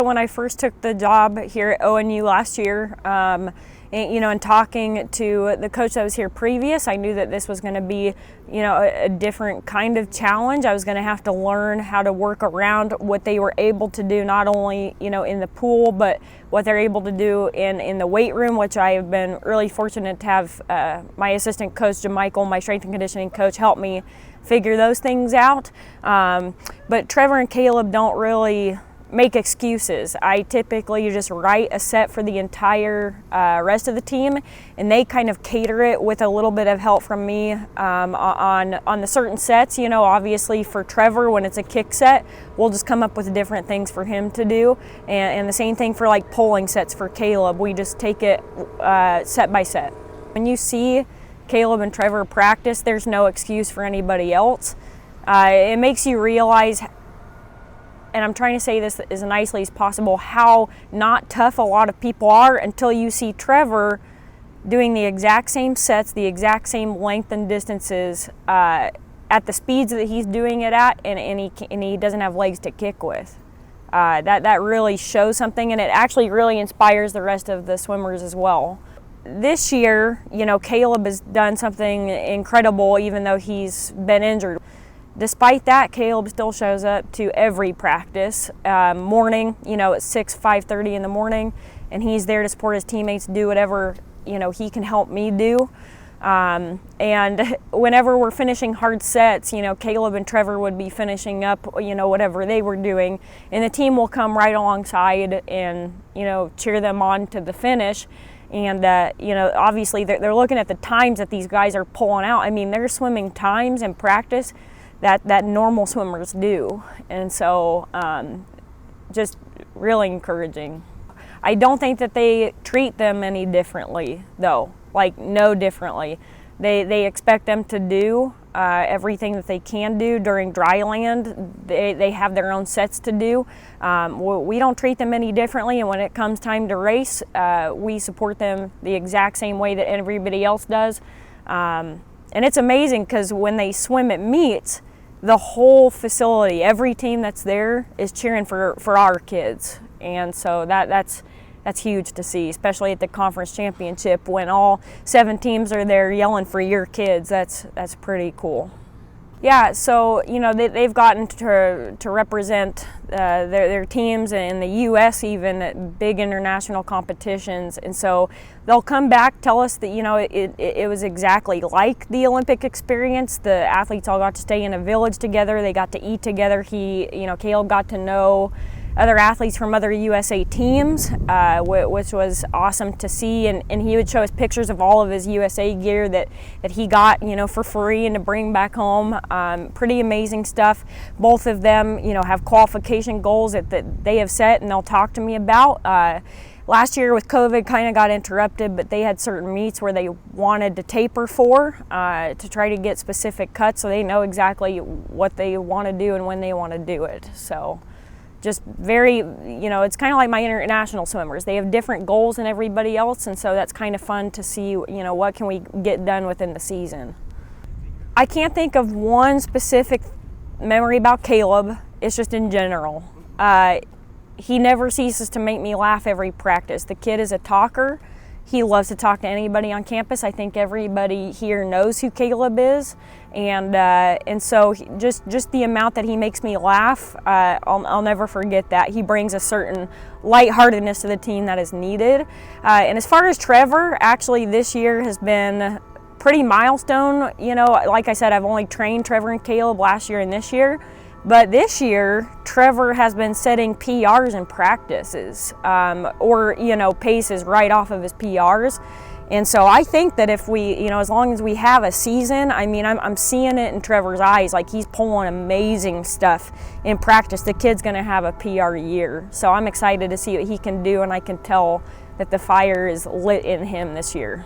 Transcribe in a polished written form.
When I first took the job here at ONU last year, and talking to the coach that was here previous, I knew that this was going to be, a different kind of challenge. I was going to have to learn how to work around what they were able to do, not only, in the pool, but what they're able to do in the weight room, which I have been really fortunate to have my assistant coach, Jamichael, my strength and conditioning coach, help me figure those things out. But Trevor and Caleb don't really make excuses. I typically just write a set for the entire rest of the team, and they kind of cater it with a little bit of help from me on the certain sets. Obviously for Trevor, when it's a kick set, we'll just come up with different things for him to do, and the same thing for like pulling sets for Caleb. We just take it set by set. When you see Caleb and Trevor practice, there's no excuse for anybody else. It makes you realize, and I'm trying to say this as nicely as possible, how not tough a lot of people are until you see Trevor doing the exact same sets, the exact same length and distances at the speeds that he's doing it at, and he doesn't have legs to kick with. That really shows something, and it actually really inspires the rest of the swimmers as well. This year, Caleb has done something incredible even though he's been injured. Despite that, Caleb still shows up to every practice morning, at 5:30 in the morning, and he's there to support his teammates, do whatever, he can help me do. And whenever we're finishing hard sets, Caleb and Trevor would be finishing up, whatever they were doing, and the team will come right alongside and, cheer them on to the finish. And, obviously they're looking at the times that these guys are pulling out. I mean, they're swimming times in practice that normal swimmers do. And so just really encouraging. I don't think that they treat them any differently, though, like no differently. They expect them to do everything that they can do during dry land. They have their own sets to do. We don't treat them any differently, and when it comes time to race, we support them the exact same way that everybody else does. And it's amazing because when they swim at meets, the whole facility, every team that's there is cheering for our kids. And so that's huge to see, especially at the conference championship when all 7 teams are there yelling for your kids. That's pretty cool. Yeah, so they've gotten to represent their teams in the U.S. even at big international competitions, and so they'll come back, tell us that it was exactly like the Olympic experience. The athletes all got to stay in a village together. They got to eat together. Caleb got to know other athletes from other USA teams, which was awesome to see, and he would show us pictures of all of his USA gear that he got for free and to bring back home. Pretty amazing stuff. Both of them have qualification goals that they have set and they'll talk to me about. Last year with COVID kind of got interrupted, but they had certain meets where they wanted to taper for to try to get specific cuts so they know exactly what they want to do and when they want to do it. So just very, it's kind of like my international swimmers. They have different goals than everybody else, and so that's kind of fun to see, what can we get done within the season. I can't think of one specific memory about Caleb. It's just in general. He never ceases to make me laugh every practice. The kid is a talker. He loves to talk to anybody on campus. I think everybody here knows who Caleb is, and so just the amount that he makes me laugh, I'll never forget that. He brings a certain lightheartedness to the team that is needed. And as far as Trevor, actually this year has been pretty milestone. Like I said, I've only trained Trevor and Caleb last year and this year. But this year, Trevor has been setting PRs in practices, or paces right off of his PRs. And so I think that if we, as long as we have a season, I'm seeing it in Trevor's eyes, like he's pulling amazing stuff in practice. The kid's going to have a PR year. So I'm excited to see what he can do, and I can tell that the fire is lit in him this year.